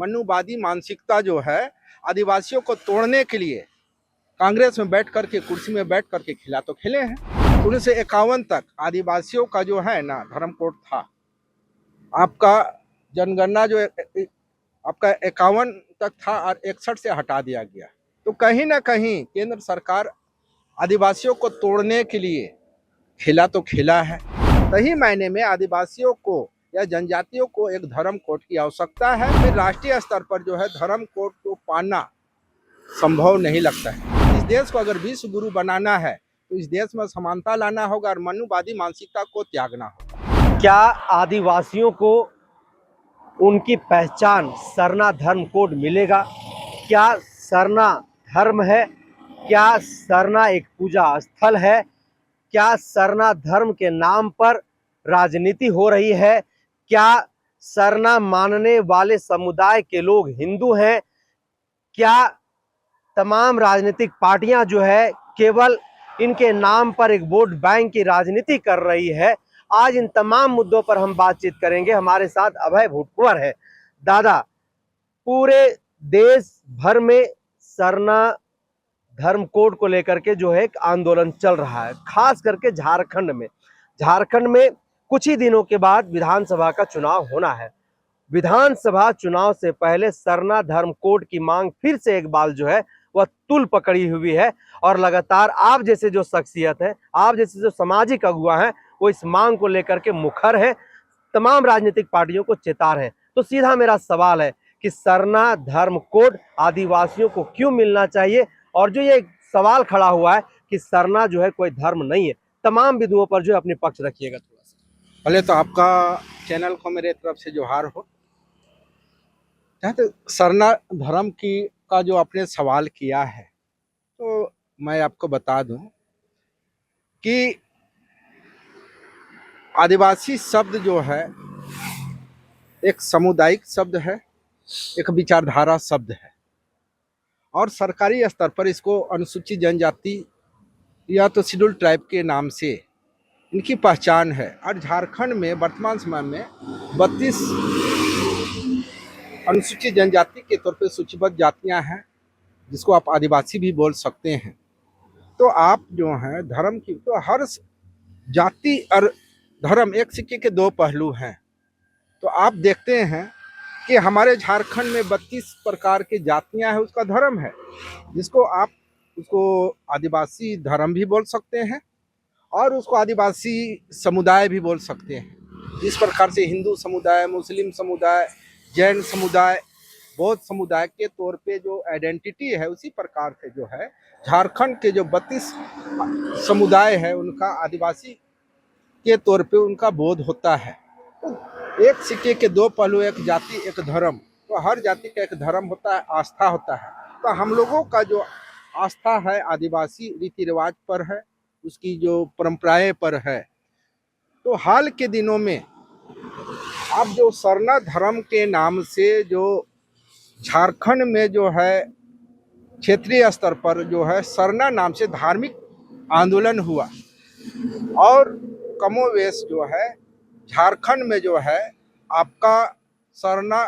मनुवादी मानसिकता जो है आदिवासियों को तोड़ने के लिए कांग्रेस में बैठ करके कुर्सी में बैठ करके खिला तो खेले हैं। 1951 तक आदिवासियों का जो है ना धर्म कोड था। आपका जनगणना जो आपका 51 तक था और 61 से हटा दिया गया। तो कहीं ना कहीं केंद्र सरकार आदिवासियों को तोड़ने के लिए खेला तो खेला है। सही मायने में आदिवासियों को या जनजातियों को एक धर्म कोड की आवश्यकता है। फिर राष्ट्रीय स्तर पर जो है धर्म कोड को पाना संभव नहीं लगता है। इस देश को अगर विश्व गुरु बनाना है तो इस देश में समानता लाना होगा और मनुवादी मानसिकता को त्यागना होगा। क्या आदिवासियों को उनकी पहचान सरना धर्म कोड मिलेगा? क्या सरना धर्म है? क्या सरना एक पूजा स्थल है? क्या सरना धर्म के नाम पर राजनीति हो रही है? क्या सरना मानने वाले समुदाय के लोग हिंदू हैं? क्या तमाम राजनीतिक पार्टियां जो है केवल इनके नाम पर एक वोट बैंक की राजनीति कर रही है? आज इन तमाम मुद्दों पर हम बातचीत करेंगे। हमारे साथ अभय भूटकुंवर है। दादा, पूरे देश भर में सरना धर्म कोड को लेकर के जो है एक आंदोलन चल रहा है, खास करके झारखंड में कुछ ही दिनों के बाद विधानसभा का चुनाव होना है। विधानसभा चुनाव से पहले सरना धर्म कोड की मांग फिर से एक बार जो है वह तुल पकड़ी हुई है और लगातार आप जैसे जो शख्सियत है, आप जैसे जो सामाजिक अगुवा हैं, वो इस मांग को लेकर के मुखर है, तमाम राजनीतिक पार्टियों को चेता रहे हैं। तो सीधा मेरा सवाल है कि सरना धर्म कोड आदिवासियों को क्यों मिलना चाहिए? और जो ये सवाल खड़ा हुआ है कि सरना जो है कोई धर्म नहीं है, तमाम बिंदुओं पर जो है अपने पक्ष रखिएगा थोड़ा सा। पहले तो आपका चैनल को मेरे तरफ से जोहार हो। तो सरना धर्म की का जो आपने सवाल किया है तो मैं आपको बता दूं कि आदिवासी शब्द जो है एक सामुदायिक शब्द है, एक विचारधारा शब्द है और सरकारी स्तर पर इसको अनुसूचित जनजाति या तो शेड्यूल ट्राइब के नाम से इनकी पहचान है। और झारखंड में वर्तमान समय में 32 अनुसूचित जनजाति के तौर पे सूचीबद्ध जातियां हैं, जिसको आप आदिवासी भी बोल सकते हैं। तो आप जो हैं धर्म की, तो हर जाति और धर्म एक सिक्के के दो पहलू हैं। तो आप देखते हैं कि हमारे झारखंड में 32 प्रकार की जातियां हैं, उसका धर्म है, जिसको आप उसको आदिवासी धर्म भी बोल सकते हैं और उसको आदिवासी समुदाय भी बोल सकते हैं। इस प्रकार से हिंदू समुदाय, मुस्लिम समुदाय, जैन समुदाय, बौद्ध समुदाय के तौर पे जो आइडेंटिटी है, उसी प्रकार से जो है झारखंड के जो 32 समुदाय है उनका आदिवासी के तौर पे उनका बोध होता है। तो एक सिक्के के दो पहलू, एक जाति एक धर्म। तो हर जाति का एक धर्म होता है, आस्था होता है। तो हम लोगों का जो आस्था है आदिवासी रीति रिवाज पर है, उसकी जो परंपराएं पर है। तो हाल के दिनों में आप जो सरना धर्म के नाम से जो झारखंड में जो है क्षेत्रीय स्तर पर जो है सरना नाम से धार्मिक आंदोलन हुआ और कमोवेश जो है झारखंड में जो है आपका सरना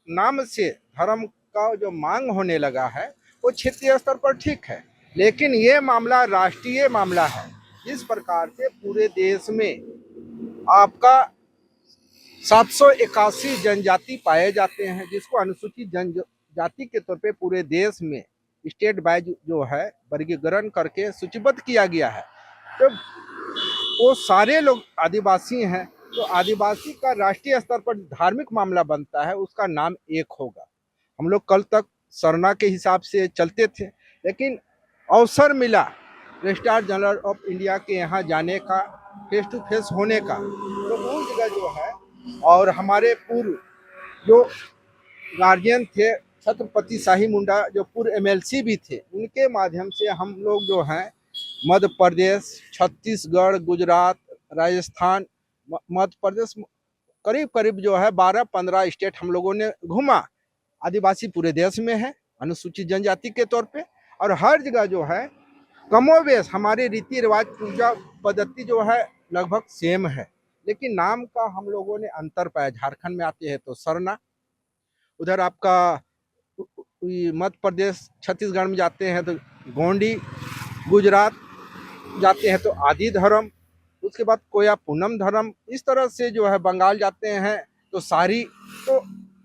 नाम से धर्म का जो मांग होने लगा है वो क्षेत्रीय स्तर पर ठीक है, लेकिन ये मामला राष्ट्रीय मामला है। इस प्रकार से पूरे देश में आपका 781 जनजाति पाए जाते हैं, जिसको अनुसूचित जनजाति के तौर पे पूरे देश में स्टेट वाइज जो है वर्गीकरण करके सूचीबद्ध किया गया है। तो वो सारे लोग आदिवासी हैं। तो आदिवासी का राष्ट्रीय स्तर पर धार्मिक मामला बनता है, उसका नाम एक होगा। हम लोग कल तक सरना के हिसाब से चलते थे, लेकिन अवसर मिला रजिस्ट्रार जनरल ऑफ इंडिया के यहाँ जाने का, फेस टू फेस होने का। तो उस जगह जो है और हमारे पूर्व जो गार्जियन थे छत्रपति शाही मुंडा, जो पूर्व MLC भी थे, उनके माध्यम से हम लोग जो हैं मध्य प्रदेश, छत्तीसगढ़, गुजरात, राजस्थान, मध्य प्रदेश, करीब करीब जो है 12-15 स्टेट हम लोगों ने घूमा। आदिवासी पूरे देश में है अनुसूचित जनजाति के तौर पे, और हर जगह जो है कमोवेश हमारे रीति रिवाज पूजा पद्धति जो है लगभग सेम है, लेकिन नाम का हम लोगों ने अंतर पाया। झारखंड में आते हैं तो सरना, उधर आपका मध्य प्रदेश छत्तीसगढ़ में जाते हैं तो गोंडी, गुजरात जाते हैं तो आदि धर्म, उसके बाद कोया पूनम धर्म, इस तरह से जो है बंगाल जाते हैं तो सारी। तो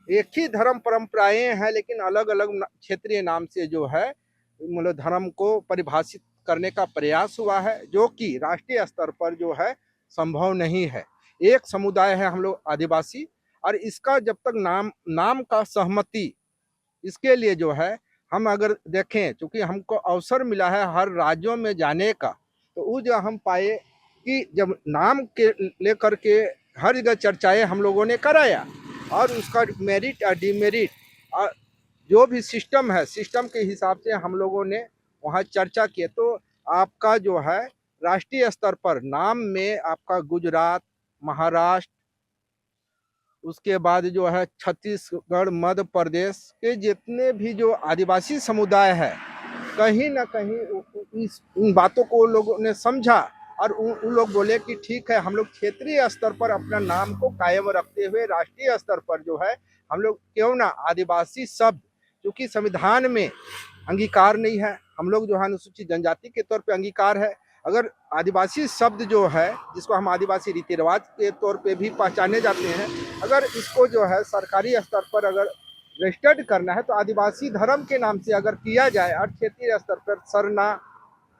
एक ही धर्म परंपराएं हैं, लेकिन अलग अलग क्षेत्रीय नाम से जो है मतलब धर्म को परिभाषित करने का प्रयास हुआ है, जो कि राष्ट्रीय स्तर पर जो है संभव नहीं है। एक समुदाय है हम लोग आदिवासी, और इसका जब तक नाम का सहमति, इसके लिए जो है हम अगर देखें, चूंकि हमको अवसर मिला है हर राज्यों में जाने का, तो वो जो हम पाए कि जब नाम के लेकर के हर जगह चर्चाएं हम लोगों ने कराया, और उसका मेरिट और डिमेरिट और जो भी सिस्टम है, सिस्टम के हिसाब से हम लोगों ने वहाँ चर्चा किए। तो आपका जो है राष्ट्रीय स्तर पर नाम में आपका गुजरात, महाराष्ट्र, उसके बाद जो है छत्तीसगढ़, मध्य प्रदेश के जितने भी जो आदिवासी समुदाय है, कहीं ना कहीं इन बातों को लोगों ने समझा, और उन लोग बोले कि ठीक है, हम लोग क्षेत्रीय स्तर पर अपना नाम को कायम रखते हुए राष्ट्रीय स्तर पर जो है हम लोग क्यों ना आदिवासी शब्द, क्योंकि संविधान में अंगीकार नहीं है, हम लोग जो है अनुसूचित जनजाति के तौर पे अंगीकार है। अगर आदिवासी शब्द जो है, जिसको हम आदिवासी रीति रिवाज के तौर पे भी पहचाने जाते हैं, अगर इसको जो है सरकारी स्तर पर अगर रजिस्टर्ड करना है तो आदिवासी धर्म के नाम से अगर किया जाए, और क्षेत्रीय स्तर पर सरना,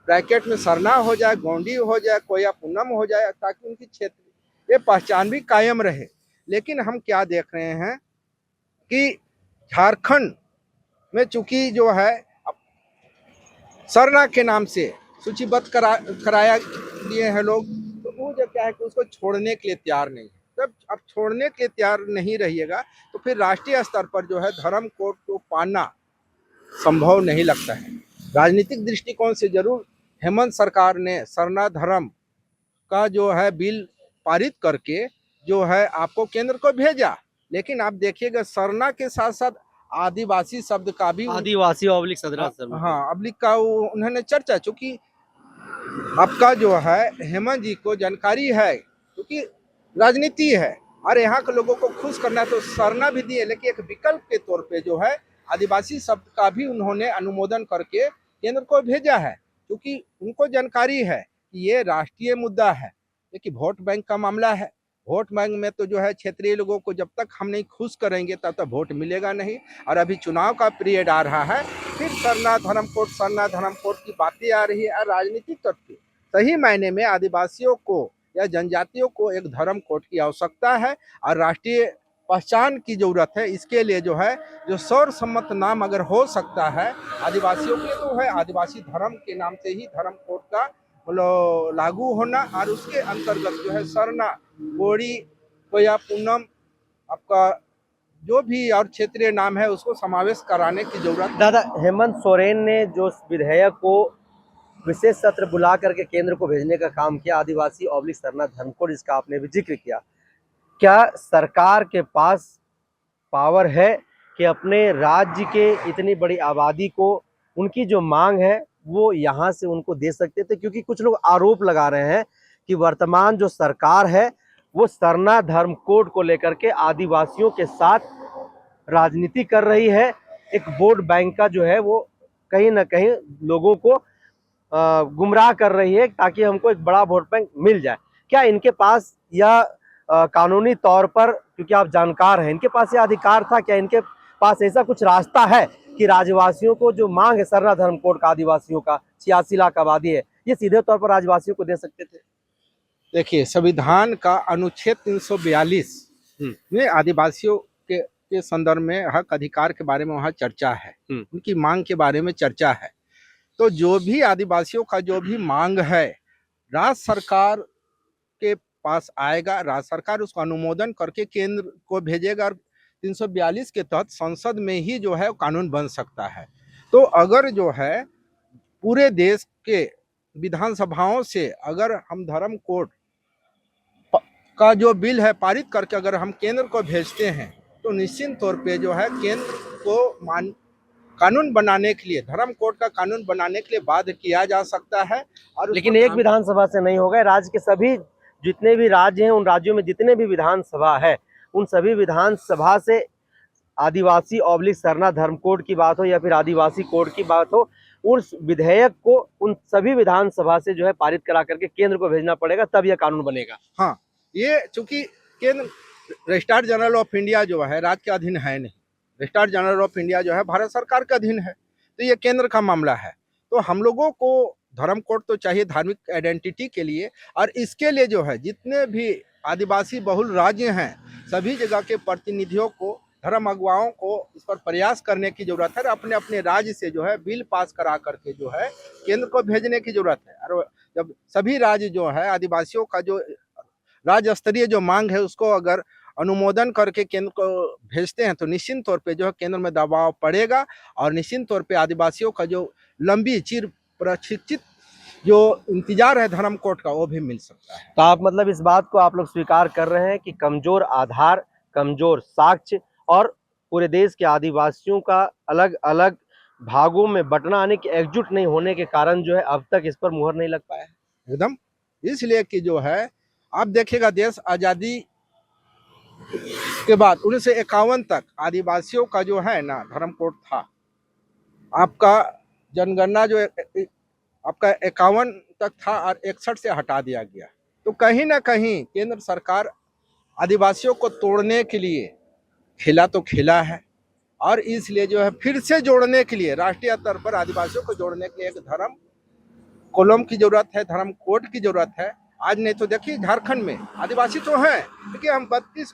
ब्रैकेट में सरना हो जाए, गोंडी हो जाए, कोया पूनम हो जाए, ताकि उनकी क्षेत्र ये पहचान भी कायम रहे। लेकिन हम क्या देख रहे हैं कि झारखंड में चूंकि जो है सरना के नाम से सूचीबद्ध कराया दिए हैं लोग, तो वो जो क्या है कि उसको छोड़ने के लिए तैयार नहीं है। जब आप छोड़ने के लिए तैयार नहीं रहिएगा तो फिर राष्ट्रीय स्तर पर जो है धर्म कोड को पाना संभव नहीं लगता है। राजनीतिक दृष्टिकोण से जरूर हेमंत सरकार ने सरना धर्म का जो है बिल पारित करके जो है आपको केंद्र को भेजा, लेकिन आप देखिएगा सरना के साथ साथ आदिवासी शब्द का भी आदिवासी ऑब्लिक सदरा सर। हाँ अब्लिक का उन्होंने चर्चा, चूंकि आपका जो है हेमंत जी को जानकारी है, क्योंकि राजनीति है और यहाँ के लोगों को खुश करना है, तो सरना भी दिए, लेकिन एक विकल्प के तौर पे जो है आदिवासी शब्द का भी उन्होंने अनुमोदन करके केंद्र को भेजा है, क्योंकि उनको जानकारी है कि ये राष्ट्रीय मुद्दा है, लेकिन वोट बैंक का मामला है। वोट बैंक में तो जो है क्षेत्रीय लोगों को जब तक हम नहीं खुश करेंगे तब तक वोट मिलेगा नहीं। और अभी चुनाव का पीरियड आ रहा है, फिर सरना धर्म कोड की बातें आ रही है, और राजनीतिक तौर पर सही मायने में आदिवासियों को या जनजातियों को एक धर्म कोड की आवश्यकता है और राष्ट्रीय पहचान की जरूरत है। इसके लिए जो है जो सर्वसम्मत नाम अगर हो सकता है आदिवासियों के लिए, तो है आदिवासी धर्म के नाम से ही धर्म कोड का मतलब लागू होना, और उसके अंतर्गत जो है सरना, गोड़ी, कोया पूनम, आपका जो भी और क्षेत्रीय नाम है उसको समावेश कराने की जरूरत है। दादा, हेमंत सोरेन ने जो विधेयक को विशेष सत्र बुला करके केंद्र को भेजने का काम किया, आदिवासी ऑब्लिक सरना धर्म कोड, इसका आपने भी जिक्र किया, क्या सरकार के पास पावर है कि अपने राज्य के इतनी बड़ी आबादी को उनकी जो मांग है वो यहाँ से उनको दे सकते थे? क्योंकि कुछ लोग आरोप लगा रहे हैं कि वर्तमान जो सरकार है वो सरना धर्म कोड को लेकर के आदिवासियों के साथ राजनीति कर रही है। एक वोट बैंक का जो है वो कहीं ना कहीं लोगों को गुमराह कर रही है ताकि हमको एक बड़ा वोट बैंक मिल जाए। क्या इनके पास यह कानूनी तौर पर, क्योंकि आप जानकार हैं, इनके पास यह अधिकार था? क्या इनके पास ऐसा कुछ रास्ता है कि राज्यवासियों को जो मांग है सरना धर्म कोड का, आदिवासियों का 86 लाख आबादी है, ये सीधे तौर पर राज्यवासियों को दे सकते थे? देखिए, संविधान का अनुच्छेद 342 में आदिवासियों के संदर्भ में हक अधिकार के बारे में वहाँ चर्चा है, उनकी मांग के बारे में चर्चा है। तो जो भी आदिवासियों का जो भी मांग है राज्य सरकार के पास आएगा, राज्य सरकार उसको अनुमोदन करके केंद्र को भेजेगा, और 342 के तहत संसद में ही जो है कानून बन सकता है। तो अगर जो है पूरे देश के विधानसभाओं से अगर हम धर्म कोड का जो बिल है पारित करके अगर हम केंद्र को भेजते हैं, तो निश्चित तौर पे जो है केंद्र को कानून बनाने के लिए, धर्म कोड का कानून बनाने के लिए बाध्य किया जा सकता है। और लेकिन एक विधानसभा से नहीं होगा, राज्य के सभी जितने भी राज्य हैं, उन राज्यों में जितने भी विधानसभा है, उन सभी विधानसभा से आदिवासी ऑब्लिक सरना धर्म कोड की बात हो या फिर आदिवासी कोड की बात हो, उस विधेयक को उन सभी विधानसभा से जो है पारित करा करके केंद्र को भेजना पड़ेगा, तब यह कानून बनेगा। हाँ, ये चूंकि केंद्र रजिस्ट्रार जनरल ऑफ इंडिया जो है राज्य के अधीन है नहीं, रजिस्ट्रार जनरल ऑफ इंडिया जो है भारत सरकार के अधीन है, तो ये केंद्र का मामला है। तो हम लोगों को धर्म कोड तो चाहिए धार्मिक आइडेंटिटी के लिए, और इसके लिए जो है जितने भी आदिवासी बहुल राज्य हैं सभी जगह के प्रतिनिधियों को, धर्म अगुवाओं को इस पर प्रयास करने की जरूरत है, अपने अपने राज्य से जो है बिल पास करा करके जो है केंद्र को भेजने की जरूरत है। और जब सभी राज्य जो है आदिवासियों का जो राज्य स्तरीय जो मांग है उसको अगर अनुमोदन करके केंद्र को भेजते हैं तो निश्चित तौर पे जो है केंद्र में दबाव पड़ेगा, और निश्चित तौर पे आदिवासियों का जो लंबी चिर प्रशिक्षित जो इंतजार है धर्म कोड का वो भी मिल सकता है। तो आप मतलब इस बात को आप लोग स्वीकार कर रहे हैं कि कमजोर आधार, कमजोर साक्ष्य और पूरे देश के आदिवासियों का अलग अलग भागों में बंटना यानी कि एकजुट नहीं होने के कारण जो है अब तक इस पर मुहर नहीं लग पाया है। एकदम, इसलिए कि जो है आप देखिएगा देश आज़ादी के बाद 1951 तक आदिवासियों का जो है ना धर्म कोड था। आपका जनगणना जो आपका 51 तक था और 61 से हटा दिया गया। तो कहीं ना कहीं केंद्र सरकार आदिवासियों को तोड़ने के लिए खेला तो खेला है, और इसलिए जो है फिर से जोड़ने के लिए राष्ट्रीय स्तर पर आदिवासियों को जोड़ने के लिए एक धर्म कॉलम की जरूरत है, धर्म कोड की जरूरत है। आज नहीं तो देखिए झारखंड में आदिवासी तो हैं, देखिए हम 32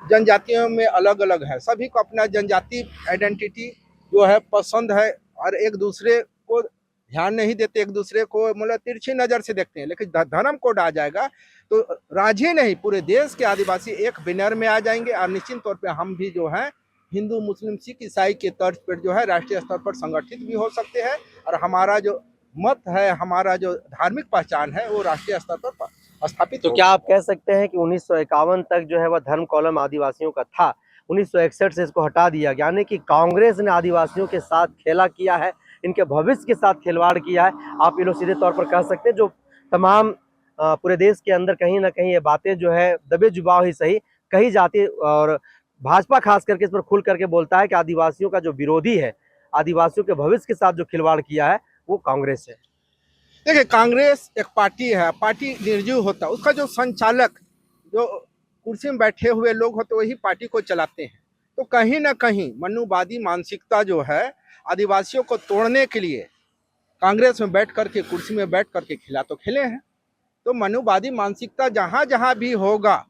जनजातियों में अलग अलग है, सभी को अपना जनजाति आइडेंटिटी जो है पसंद है, और एक दूसरे को ध्यान नहीं देते, एक दूसरे को मतलब तिरछी नजर से देखते हैं। लेकिन धर्म कोड आ जाएगा तो राज्य नहीं पूरे देश के आदिवासी एक बैनर में आ जाएंगे, और निश्चित तौर पे हम भी जो है हिंदू मुस्लिम सिख ईसाई के तर्ज पर जो है राष्ट्रीय स्तर पर संगठित भी हो सकते हैं, और हमारा जो मत है, हमारा जो धार्मिक पहचान है वो राष्ट्रीय स्तर पर स्थापित। तो क्या आप कह सकते हैं कि 1951 तक जो है वह धर्म कॉलम आदिवासियों का था, 1961 से इसको हटा दिया गया, यानी कि कांग्रेस ने आदिवासियों के साथ खेला किया है, इनके भविष्य के साथ खिलवाड़ किया है। आप ये लोग सीधे तौर पर कह सकते हैं जो तमाम पूरे देश के अंदर कहीं ना कहीं ये बातें जो है दबे जुबाव ही सही कही जाती है, और भाजपा खास करके इस पर खुल करके बोलता है कि आदिवासियों का जो विरोधी है, आदिवासियों के भविष्य के साथ जो खिलवाड़ किया है वो कांग्रेस है। देखिए कांग्रेस एक पार्टी है, पार्टी निर्जीव होता है, उसका जो संचालक जो कुर्सी में बैठे हुए लोग होते वही पार्टी को चलाते हैं। तो कहीं ना कहीं मनुवादी मानसिकता जो है आदिवासियों को तोड़ने के लिए कांग्रेस में बैठ करके कुर्सी में बैठ करके खिला तो खेले हैं। तो मनुवादी मानसिकता जहाँ जहाँ भी होगा,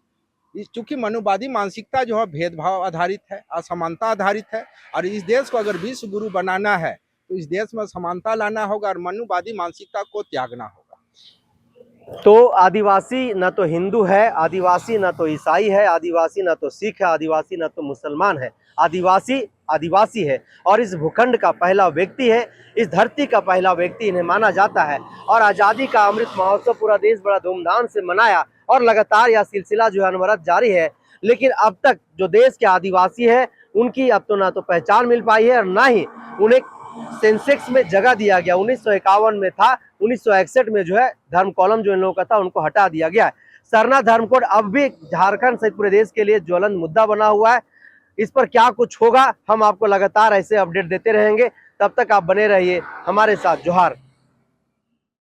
चूंकि मनुवादी मानसिकता जो है भेदभाव आधारित है, असमानता आधारित है, और इस देश को अगर विश्व गुरु बनाना है तो इस देश में समानता लाना होगा और मनुवादी मानसिकता को त्यागना होगा। तो आदिवासी न तो हिंदू है, आदिवासी न तो ईसाई है, आदिवासी न तो सिख है, आदिवासी न तो मुसलमान है, आदिवासी आदिवासी है, और इस भूखंड का पहला व्यक्ति है, इस धरती का पहला व्यक्ति इन्हें माना जाता है। और आज़ादी का अमृत महोत्सव पूरा देश बड़ा धूमधाम से मनाया, और लगातार यह सिलसिला जो है अनवरत जारी है। लेकिन अब तक जो देश के आदिवासी है उनकी अब तो ना तो पहचान मिल पाई है और ना ही उन्हें सेंसेक्स में जगह दिया गया। 1951 में था, 1961 में जो है धर्म कॉलम जो इन लोगों का था उनको हटा दिया गया है। सरना धर्म कोड अब भी झारखंड सहित पूरे देश के लिए ज्वलंत मुद्दा बना हुआ है। इस पर क्या कुछ होगा हम आपको लगातार ऐसे अपडेट देते रहेंगे। तब तक आप बने रहिए हमारे साथ। जोहार।